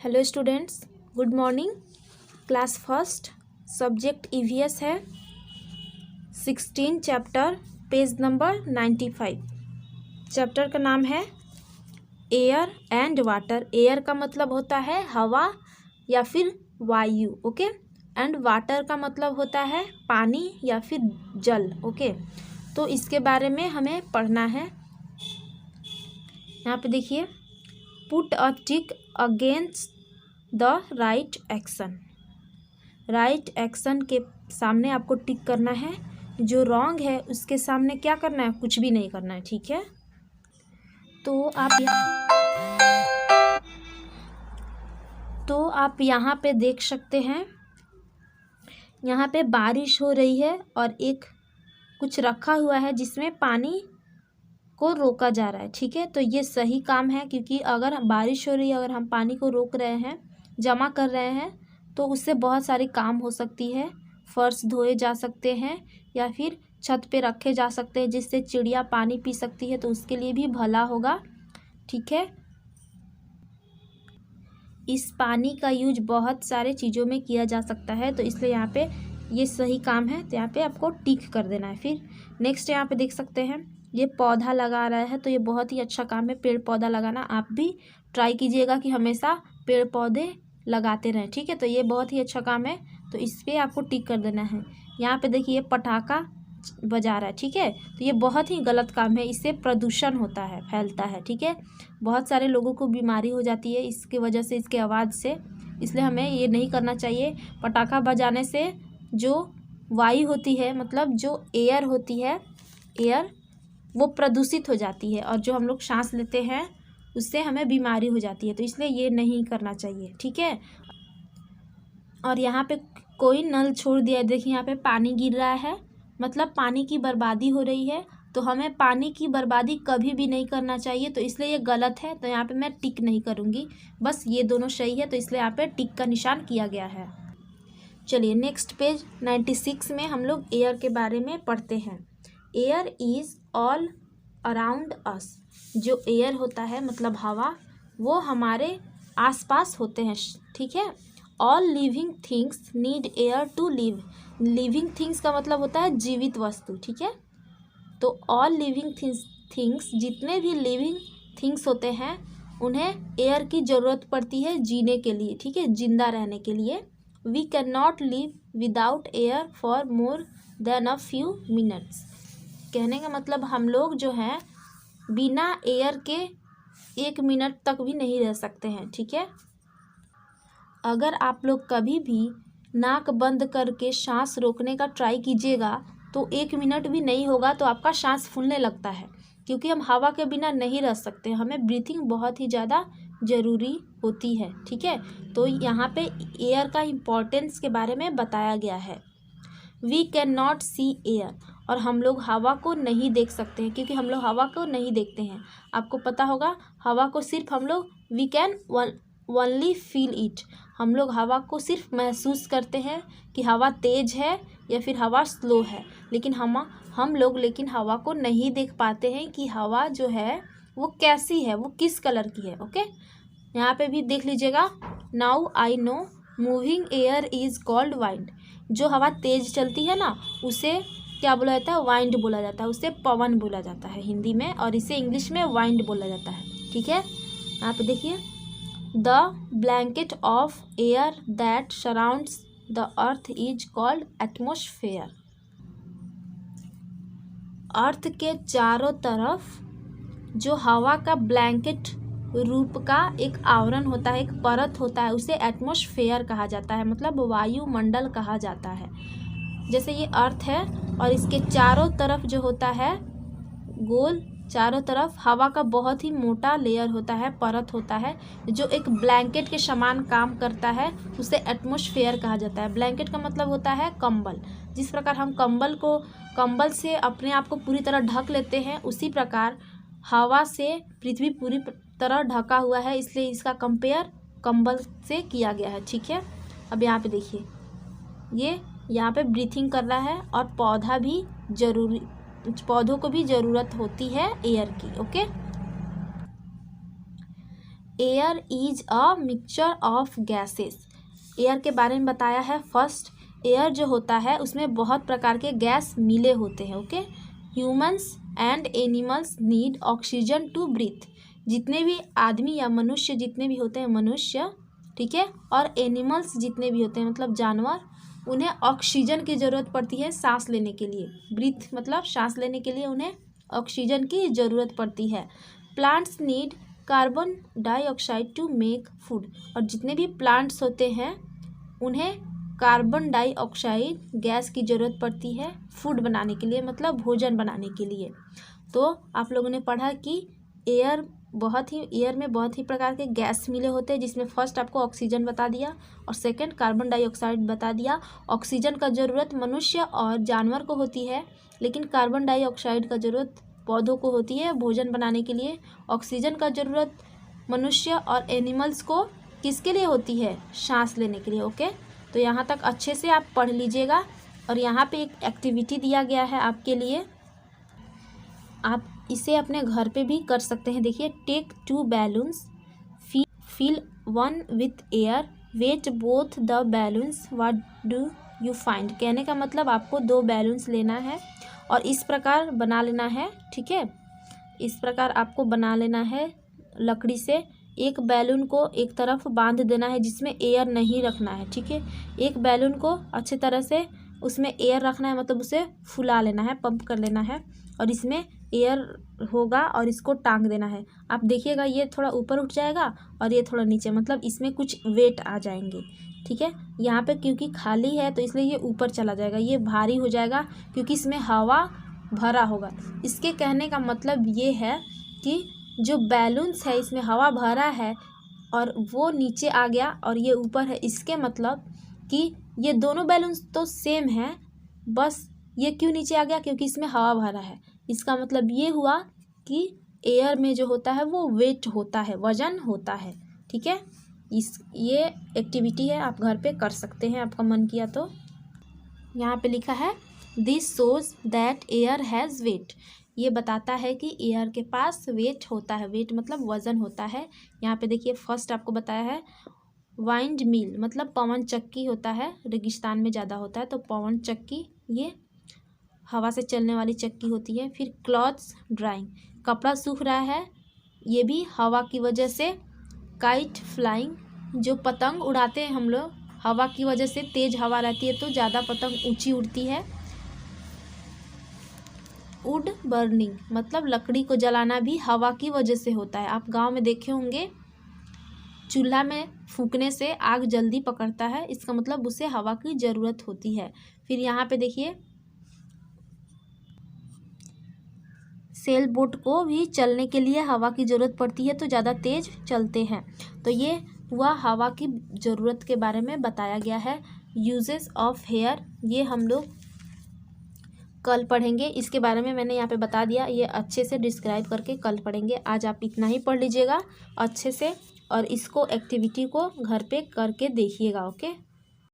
Hello students, good morning. Class first, subject EVS है। 16 chapter, page number 95। Chapter का नाम है एयर एंड वाटर। एयर का मतलब होता है हवा या फिर वायु, ओके। एंड वाटर का मतलब होता है पानी या फिर जल, ओके। तो इसके बारे में हमें पढ़ना है। यहाँ पे देखिए, put a tick against the right action. Right action के सामने आपको टिक करना है। जो रॉन्ग है उसके सामने क्या करना है? कुछ भी नहीं करना है, ठीक है। तो आप यहाँ पे देख सकते हैं, यहाँ पे बारिश हो रही है और एक कुछ रखा हुआ है जिसमें पानी को रोका जा रहा है, ठीक है। तो ये सही काम है, क्योंकि अगर बारिश हो रही है, अगर हम पानी को रोक रहे हैं, जमा कर रहे हैं, तो उससे बहुत सारी काम हो सकती है। फर्श धोए जा सकते हैं या फिर छत पे रखे जा सकते हैं, जिससे चिड़िया पानी पी सकती है, तो उसके लिए भी भला होगा, ठीक है। इस पानी का यूज बहुत सारे चीज़ों में किया जा सकता है, तो इसलिए यहाँ पे ये सही काम है, तो यहाँ पे आपको टिक कर देना है। फिर नेक्स्ट यहाँ पे देख सकते हैं, ये पौधा लगा रहा है, तो ये बहुत ही अच्छा काम है, पेड़ पौधा लगाना। आप भी ट्राई कीजिएगा कि हमेशा पेड़ पौधे लगाते रहें, ठीक है। तो ये बहुत ही अच्छा काम है, तो इस पर आपको टिक कर देना है। यहाँ पे देखिए, पटाखा बजा रहा है, ठीक है। तो ये बहुत ही गलत काम है, इससे प्रदूषण होता है, फैलता है, ठीक है। बहुत सारे लोगों को बीमारी हो जाती है इसके वजह से, इसके आवाज़ से, इसलिए हमें ये नहीं करना चाहिए। पटाखा बजाने से जो वायु होती है, मतलब जो एयर होती है, एयर वो प्रदूषित हो जाती है, और जो हम लोग सांस लेते हैं उससे हमें बीमारी हो जाती है, तो इसलिए ये नहीं करना चाहिए, ठीक है। और यहाँ पे कोई नल छोड़ दिया है, देखिए यहाँ पे पानी गिर रहा है, मतलब पानी की बर्बादी हो रही है। तो हमें पानी की बर्बादी कभी भी नहीं करना चाहिए, तो इसलिए ये गलत है, तो यहाँ पे मैं टिक नहीं करूँगी। बस ये दोनों सही है, तो इसलिए यहाँ पे टिक का निशान किया गया है। चलिए नेक्स्ट पेज 96 में हम लोग एयर के बारे में पढ़ते हैं। Air is all around us. जो एयर होता है मतलब हवा, वो हमारे आसपास होते हैं, ठीक है। All living things need air to live. Living things का मतलब होता है जीवित वस्तु, ठीक है। तो ऑल लिविंग थिंग्स, जितने भी लिविंग थिंग्स होते हैं, उन्हें एयर की ज़रूरत पड़ती है जीने के लिए, ठीक है, जिंदा रहने के लिए। We can not live without air for more than a few minutes. कहने का मतलब हम लोग जो हैं बिना एयर के 1 मिनट तक भी नहीं रह सकते हैं, ठीक है। अगर आप लोग कभी भी नाक बंद करके सांस रोकने का ट्राई कीजिएगा, तो 1 मिनट भी नहीं होगा तो आपका सांस फूलने लगता है, क्योंकि हम हवा के बिना नहीं रह सकते। हमें ब्रीथिंग बहुत ही ज़्यादा ज़रूरी होती है, ठीक है। तो यहाँ पे एयर का इम्पोर्टेंस के बारे में बताया गया है। We can not see air, और हम लोग हवा को नहीं देख सकते हैं, क्योंकि हम लोग हवा को नहीं देखते हैं। आपको पता होगा, हवा को सिर्फ हम लोग we can only feel it. हम लोग हवा को सिर्फ महसूस करते हैं कि हवा तेज़ है या फिर हवा स्लो है, लेकिन हम लोग हवा को नहीं देख पाते हैं कि हवा जो है वो कैसी है, वो किस कलर की है, ओके। यहाँ पे भी देख लीजिएगा, now I know moving air is called wind. जो हवा तेज़ चलती है ना, उसे क्या बोला जाता है? वाइंड बोला जाता है, उसे पवन बोला जाता है हिंदी में, और इसे इंग्लिश में वाइंड बोला जाता है, ठीक है। यहाँ पे देखिए, the blanket of air that surrounds the earth is called atmosphere. Earth के चारों तरफ जो हवा का ब्लैंकेट रूप का एक आवरण होता है, एक परत होता है, उसे एटमॉस्फेयर कहा जाता है, मतलब वायुमंडल कहा जाता है। जैसे ये अर्थ है और इसके चारों तरफ जो होता है गोल, चारों तरफ हवा का बहुत ही मोटा लेयर होता है, परत होता है, जो एक ब्लैंकेट के समान काम करता है, उसे एटमॉस्फेयर कहा जाता है। ब्लैंकेट का मतलब होता है कंबल। जिस प्रकार हम कंबल से अपने आप को पूरी तरह ढक लेते हैं, उसी प्रकार हवा से पृथ्वी पूरी तरह ढका हुआ है, इसलिए इसका कंपेयर कंबल से किया गया है, ठीक है। अब यहाँ पे देखिए, ये यहाँ पे ब्रीथिंग कर रहा है, और पौधों को भी ज़रूरत होती है एयर की, okay. Air is a mixture of gases. Air के बारे में बताया है। फर्स्ट, एयर जो होता है उसमें बहुत प्रकार के गैस मिले होते हैं। Okay, humans and animals need oxygen to breathe. जितने भी आदमी या मनुष्य जितने भी होते हैं, मनुष्य, ठीक है, और एनिमल्स जितने भी होते हैं मतलब जानवर, उन्हें ऑक्सीजन की ज़रूरत पड़ती है सांस लेने के लिए। ब्रीथ मतलब सांस लेने के लिए उन्हें ऑक्सीजन की ज़रूरत पड़ती है। Plants need carbon dioxide to make food. और जितने भी प्लांट्स होते हैं उन्हें कार्बन डाइऑक्साइड गैस की ज़रूरत पड़ती है फूड बनाने के लिए, मतलब भोजन बनाने के लिए। तो आप लोगों ने पढ़ा कि एयर में बहुत ही प्रकार के गैस मिले होते हैं, जिसमें फर्स्ट आपको ऑक्सीजन बता दिया और सेकंड कार्बन डाइऑक्साइड बता दिया। ऑक्सीजन का ज़रूरत मनुष्य और जानवर को होती है, लेकिन कार्बन डाइऑक्साइड का ज़रूरत पौधों को होती है भोजन बनाने के लिए। ऑक्सीजन का ज़रूरत मनुष्य और एनिमल्स को किसके लिए होती है? सांस लेने के लिए। ओके, तो यहाँ तक अच्छे से आप पढ़ लीजिएगा। और यहाँ पे एक एक्टिविटी दिया गया है आपके लिए, आप इसे अपने घर पे भी कर सकते हैं। देखिए, take 2 balloons, fill 1 with air, weigh both the balloons, what do you find. कहने का मतलब आपको 2 बैलून्स लेना है और इस प्रकार बना लेना है। ठीक है, इस प्रकार आपको बना लेना है लकड़ी से। एक बैलून को एक तरफ बांध देना है जिसमें एयर नहीं रखना है। ठीक है, एक बैलून को अच्छे तरह से उसमें एयर रखना है, मतलब उसे फुला लेना है, पंप कर लेना है और इसमें एयर होगा और इसको टांग देना है। आप देखिएगा ये थोड़ा ऊपर उठ जाएगा और ये थोड़ा नीचे, मतलब इसमें कुछ वेट आ जाएंगे। ठीक है, यहाँ पे क्योंकि खाली है तो इसलिए ये ऊपर चला जाएगा, ये भारी हो जाएगा क्योंकि इसमें हवा भरा होगा। इसके कहने का मतलब ये है कि जो बैलून्स है इसमें हवा भरा है और वो नीचे आ गया और ये ऊपर है। इसके मतलब कि ये दोनों बैलून्स तो सेम है, बस ये क्यों नीचे आ गया? क्योंकि इसमें हवा भरा है। इसका मतलब ये हुआ कि एयर में जो होता है वो वेट होता है, वजन होता है। ठीक है, ये एक्टिविटी है, आप घर पे कर सकते हैं आपका मन किया तो। यहाँ पे लिखा है this shows that air has wait. ये बताता है कि एयर के पास वेट होता है। वेट मतलब वज़न होता है। यहाँ पे देखिए, फर्स्ट आपको बताया है वाइंड मिल मतलब पवन चक्की होता है, रेगिस्तान में ज़्यादा होता है तो पवन चक्की ये हवा से चलने वाली चक्की होती है। फिर क्लॉथ्स ड्राइंग, कपड़ा सूख रहा है, ये भी हवा की वजह से। काइट फ्लाइंग, जो पतंग उड़ाते हैं हम लोग, हवा की वजह से तेज़ हवा रहती है तो ज़्यादा पतंग ऊंची उड़ती है। वुड बर्निंग मतलब लकड़ी को जलाना भी हवा की वजह से होता है। आप गांव में देखे होंगे चूल्हा में फूंकने से आग जल्दी पकड़ता है, इसका मतलब उसे हवा की ज़रूरत होती है। फिर यहाँ पे देखिए, सेल बोट को भी चलने के लिए हवा की ज़रूरत पड़ती है तो ज़्यादा तेज़ चलते हैं। तो ये हुआ हवा की ज़रूरत के बारे में बताया गया है। यूजेस ऑफ हेयर ये हम लोग कल पढ़ेंगे, इसके बारे में मैंने यहाँ पे बता दिया, ये अच्छे से डिस्क्राइब करके कल पढ़ेंगे। आज आप इतना ही पढ़ लीजिएगा अच्छे से और इसको एक्टिविटी को घर पे करके देखिएगा। ओके।